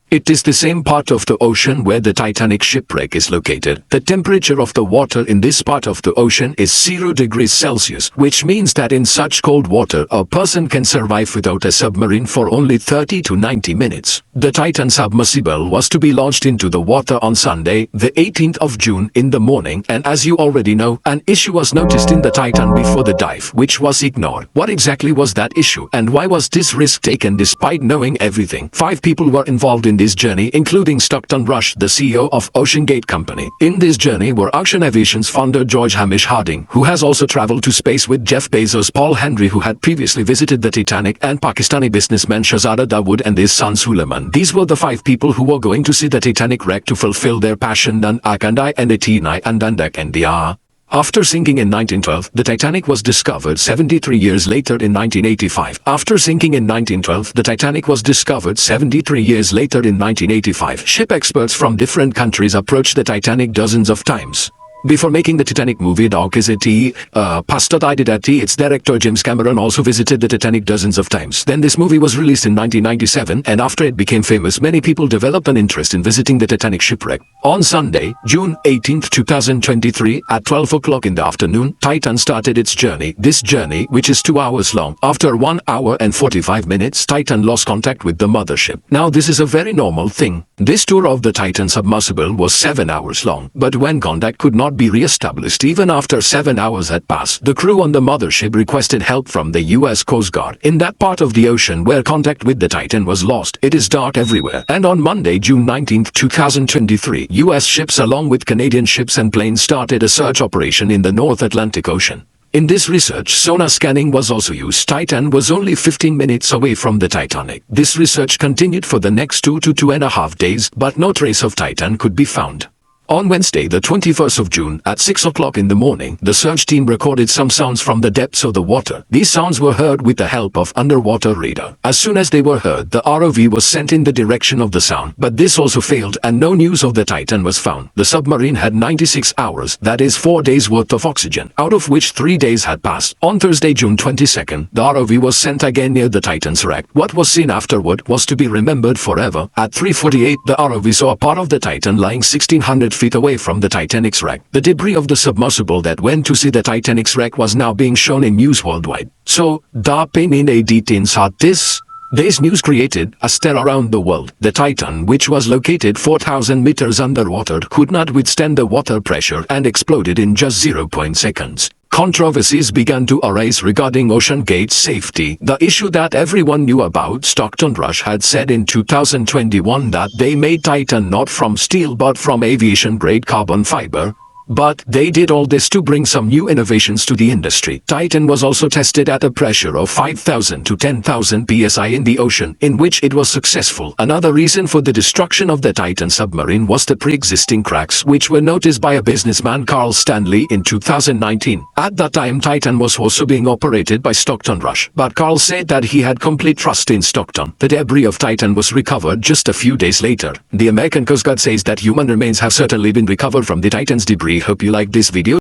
It is the same part of the ocean where the Titanic shipwreck is located. The temperature of the water in this part of the ocean is 0 degrees Celsius, which means that in such cold water a person can survive without a submarine for only 30 to 90 minutes. The Titan submersible was to be launched into the water on Sunday, the 18th of June in the morning, and as you already know, an issue was noticed in the Titan before the dive, which was ignored. What exactly was that issue, and why was this risk taken despite knowing everything? 5 people were involved in this journey, including Stockton Rush, the CEO of OceanGate Company. In this journey were Ocean Aviation's founder George Hamish Harding, who has also traveled to space with Jeff Bezos, Paul Henry, who had previously visited the Titanic, and Pakistani businessman Shahzada Dawood and his son Suleiman. These were the 5 people who were going to see the Titanic wreck to fulfill their passion dan akandai and etinai and dandak and dia. After sinking in 1912, the Titanic was discovered 73 years later in 1985. After sinking in 1912, the Titanic was discovered 73 years later in 1985. Ship experts from different countries approached the Titanic dozens of times. Before making the Titanic movie, its director James Cameron also visited the Titanic dozens of times. Then this movie was released in 1997, and after it became famous, many people developed an interest in visiting the Titanic shipwreck. On Sunday, June 18, 2023, at 12 o'clock in the afternoon, Titan started its journey. This journey, which is 2 hours long, after 1 hour and 45 minutes, Titan lost contact with the mothership. Now this is a very normal thing. This tour of the Titan submersible was 7 hours long, but when contact could not be re-established even after 7 hours had passed, the crew on the mothership requested help from the US Coast Guard. In that part of the ocean where contact with the Titan was lost, it is dark everywhere. And on Monday, June 19, 2023, US ships along with Canadian ships and planes started a search operation in the North Atlantic Ocean. In this research, sonar scanning was also used. Titan was only 15 minutes away from the Titanic. This research continued for the next 2 to 2.5 days, but no trace of Titan could be found. On Wednesday, the 21st of June, at 6 o'clock in the morning, the search team recorded some sounds from the depths of the water. These sounds were heard with the help of underwater radar. As soon as they were heard, the ROV was sent in the direction of the sound, but this also failed and no news of the Titan was found. The submarine had 96 hours, that is 4 days worth of oxygen, out of which 3 days had passed. On Thursday, June 22nd, the ROV was sent again near the Titan's wreck. What was seen afterward was to be remembered forever. At 3:48, the ROV saw a part of the Titan lying 1,600 feet away from the Titanic's wreck. The debris of the submersible that went to see the Titanic's wreck was now being shown in news worldwide. So, da penin editins hat this? This news created a stir around the world. The Titan, which was located 4,000 meters underwater, could not withstand the water pressure and exploded in just 0 seconds. Controversies began to arise regarding OceanGate's safety. The issue that everyone knew about. Stockton Rush had said in 2021 that they made Titan not from steel but from aviation-grade carbon fiber. But they did all this to bring some new innovations to the industry. Titan was also tested at a pressure of 5,000 to 10,000 psi in the ocean, in which it was successful. Another reason for the destruction of the Titan submarine was the pre-existing cracks, which were noticed by a businessman Carl Stanley in 2019. At that time, Titan was also being operated by Stockton Rush, but Carl said that he had complete trust in Stockton. The debris of Titan was recovered just a few days later. The American Coast Guard says that human remains have certainly been recovered from the Titan's debris. Hope you like this video.